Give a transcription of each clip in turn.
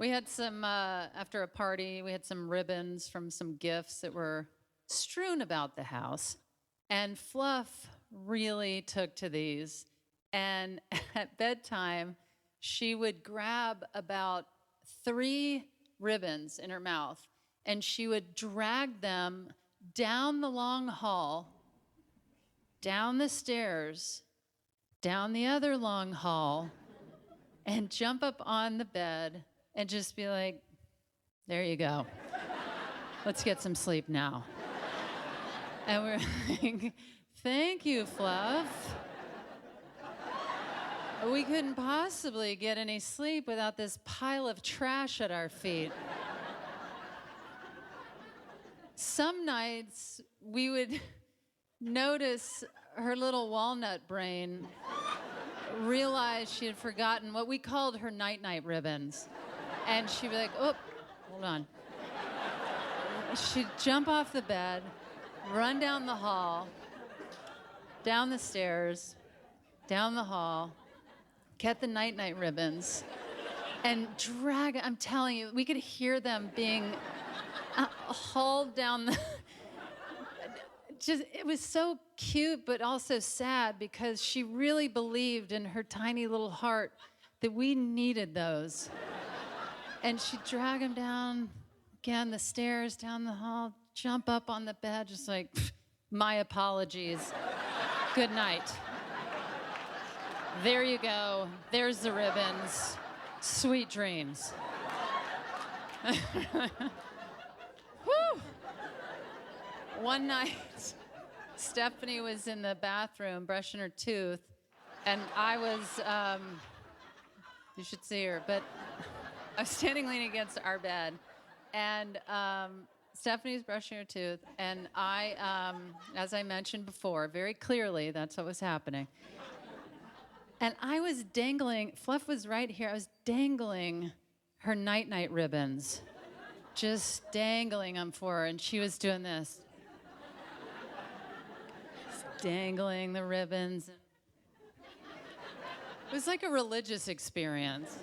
We had some, after a party, we had some ribbons from some gifts that were strewn about the house. And Fluff really took to these. And at bedtime, she would grab about 3 ribbons in her mouth and she would drag them down the long hall, down the stairs, down the other long hall, and jump up on the bed and just be like, there you go. Let's get some sleep now. And we're like, thank you, Fluff. We couldn't possibly get any sleep without this pile of trash at our feet. Some nights we would notice her little walnut brain realize she had forgotten what we called her night-night ribbons. And she'd be like, oh, hold on. She'd jump off the bed, run down the hall, down the stairs, down the hall, get the night-night ribbons, and drag it. I'm telling you, we could hear them being hauled down the... It was so cute, but also sad because she really believed in her tiny little heart that we needed those. And she'd drag them down, again, the stairs, down the hall, jump up on the bed, just like, my apologies. Good night. There you go. There's the ribbons. Sweet dreams. Whew. One night, Stephanie was in the bathroom brushing her tooth, and I was, you should see her, but I was standing leaning against our bed, and Stephanie's brushing her tooth, and I, as I mentioned before, very clearly, that's what was happening. And I was dangling, Fluff was right here, I was dangling her night-night ribbons, just dangling them for her, and she was doing this. Just dangling the ribbons. It was like a religious experience.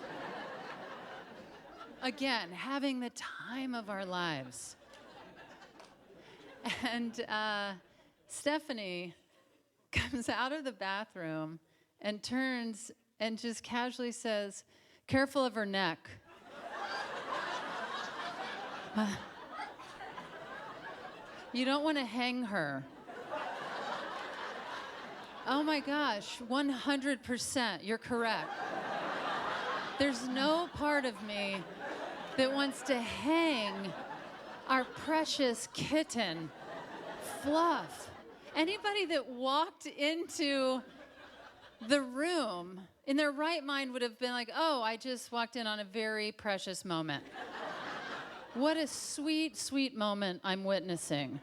Again, having the time of our lives. And Stephanie comes out of the bathroom and turns and just casually says, careful of her neck. You don't want to hang her. Oh my gosh, 100%, you're correct. There's no part of me that wants to hang our precious kitten, Fluff. Anybody that walked into the room in their right mind would have been like, oh, I just walked in on a very precious moment. What a sweet, sweet moment I'm witnessing.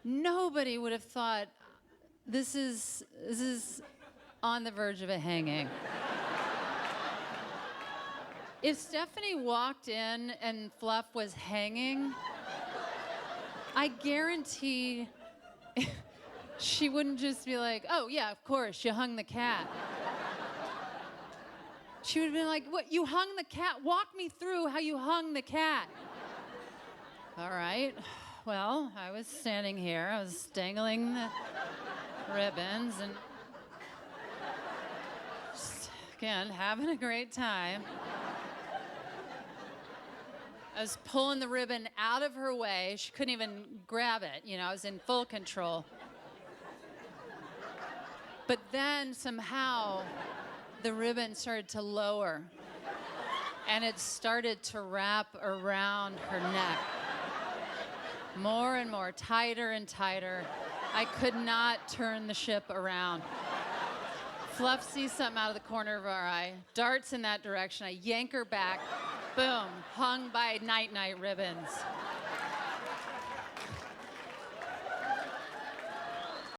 Nobody would have thought this is on the verge of a hanging. If Stephanie walked in and Fluff was hanging, I guarantee she wouldn't just be like, oh, yeah, of course, you hung the cat. She would have been like, what, you hung the cat? Walk me through how you hung the cat. All right, well, I was standing here, I was dangling the ribbons and just, again, having a great time. I was pulling the ribbon out of her way. She couldn't even grab it. You know, I was in full control. But then somehow the ribbon started to lower and it started to wrap around her neck. More and more, tighter and tighter. I could not turn the ship around. Fluff sees something out of the corner of our eye, darts in that direction. I yank her back. Boom, hung by night-night ribbons.